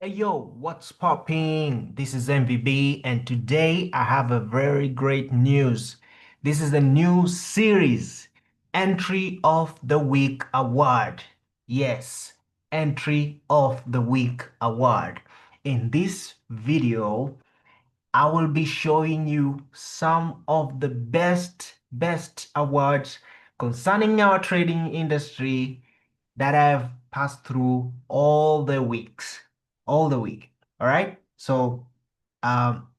Hey yo, what's popping? This is MVB, and today I have a very great news. This is a new series, Entry of the Week Award. Yes, Entry of the Week Award. In this video, I will be showing you some of the best awards concerning our trading industry that I've passed through all the weeks, all the week. All right. So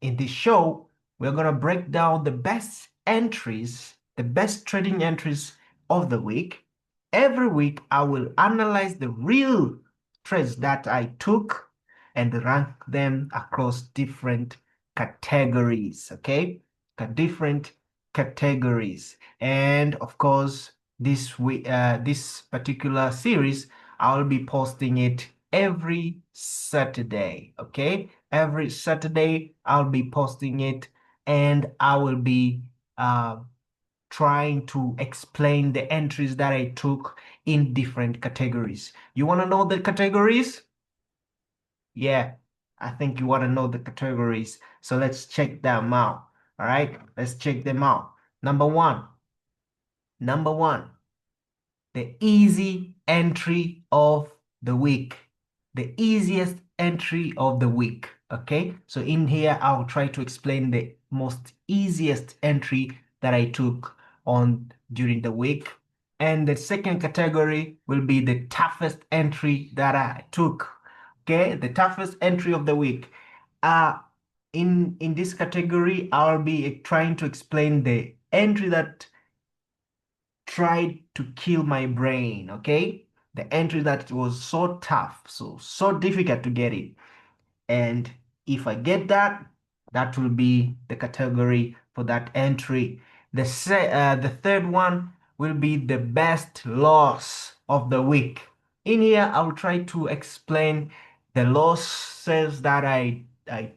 in this show, we're gonna break down the best entries, the best trading entries of the week. Every week, I will analyze the real trades that I took and rank them across different categories. Okay, different categories, and of course, this particular series, I'll be posting it every Saturday. Okay, every Saturday I'll be posting it, and I will be uh, trying to explain the entries that I took in different categories. You want to know the categories? Yeah, I think you want to know the categories. So let's check them out. All right, let's check them out. Number one, number one, the easy entry of the week, the easiest entry of the week. Okay, so in here, I'll try to explain the most easiest entry that I took on during the week. And the second category will be the toughest entry that I took. Okay, the toughest entry of the week. Uh, in this category, I'll be trying to explain the entry that tried to kill my brain. Okay, the entry that was so tough, so difficult to get it. And if I get that, that will be the category for that entry. The third one will be the best loss of the week. In here, I'll try to explain the losses that I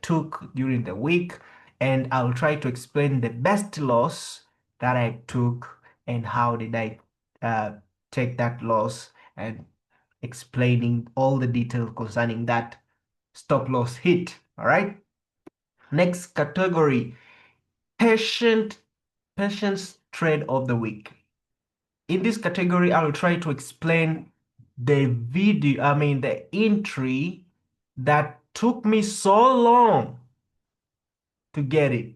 took during the week, and I'll try to explain the best loss that I took and how did I uh, take that loss, and explaining all the details concerning that stop loss hit. All right. Next category, patient patience trade of the week. In this category, I will try to explain the entry that took me so long to get it.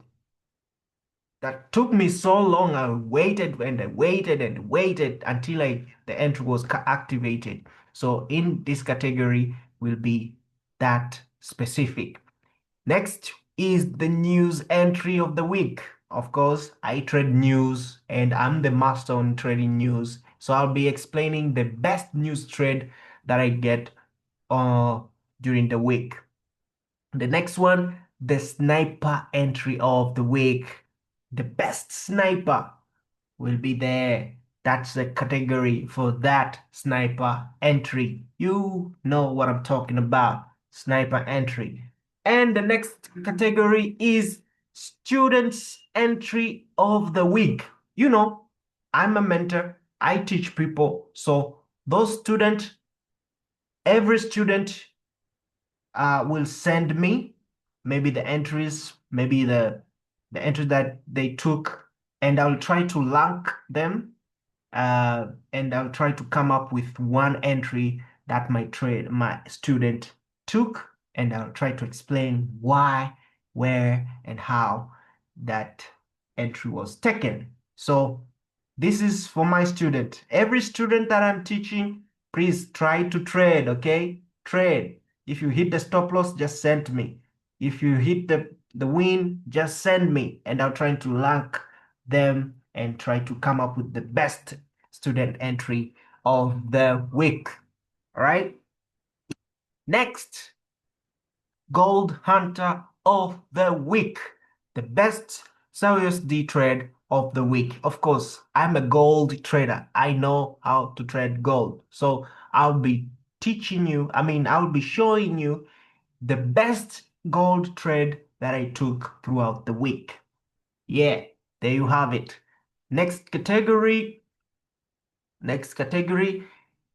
That took me so long. I waited and I waited and waited until the entry was activated. So in this category will be that specific. Next is the news entry of the week. Of course, I trade news and I'm the master on trading news. So I'll be explaining the best news trade that I get uh, during the week. The next one, the sniper entry of the week. The best sniper will be there. That's the category for that sniper entry. You know what I'm talking about. Sniper entry. And the next category is students entry of the week. You know, I'm a mentor. I teach people. So those students, every student will send me maybe the entries, maybe the entry that they took, and I'll try to rank them, and I'll try to come up with one entry that my student took, and I'll try to explain why, where, and how that entry was taken. So this is for my student. Every student that I'm teaching, please try to trade, okay? Trade. If you hit the stop loss, just send me. If you hit the win, just send me, and I'll try to rank them and try to come up with the best student entry of the week. All right. Next, Gold Hunter of the week, the best XAUUSD trade of the week. Of course, I'm a gold trader. I know how to trade gold. So I'll be teaching you, I'll be showing you the best gold trade that I took throughout the week. Yeah, there you have it. Next category,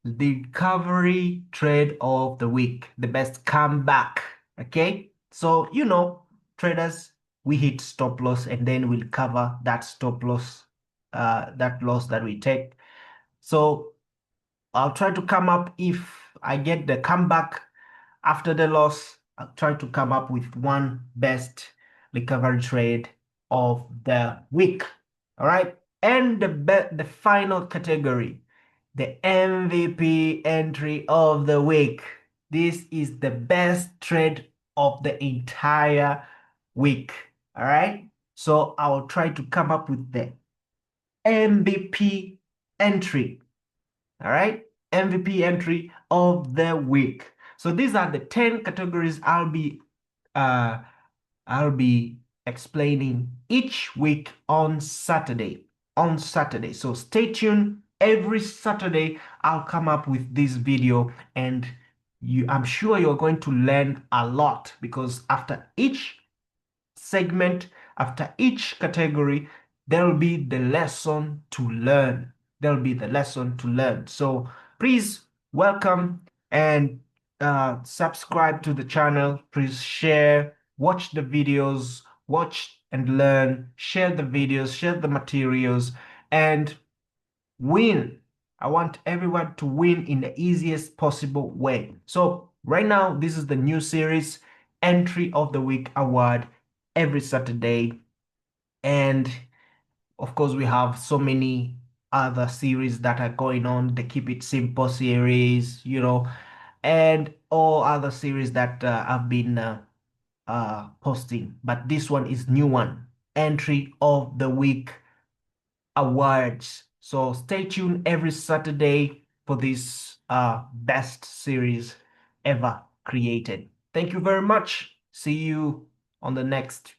the recovery trade of the week, the best comeback. Okay, so traders, we hit stop loss and then we'll cover that stop loss, that loss that we take. So I'll try to come up, if I get the comeback after the loss, I'll try to come up with one best recovery trade of the week. All right. And the final category, the MVP entry of the week. This is the best trade of the entire week. All right. So I'll try to come up with the MVP entry. All right. MVP entry of the week. So these are the 10 categories uh, I'll be explaining each week on Saturday. On Saturday. So stay tuned. Every Saturday, I'll come up with this video, and I'm sure you're going to learn a lot, because after each segment, after each category, there will be the lesson to learn. There will be the lesson to learn. So please welcome and subscribe to the channel. Please share, watch the videos, watch and learn, share the videos, share the materials, and win. I want everyone to win in the easiest possible way. So right now, this is the new series, Entry of the Week Award, every Saturday. And of course, we have so many other series that are going on, the Keep It Simple series, and all other series that I've been posting. But this one is new one, Entry of the Week Awards. So stay tuned every Saturday for this best series ever created. Thank you very much. See you on the next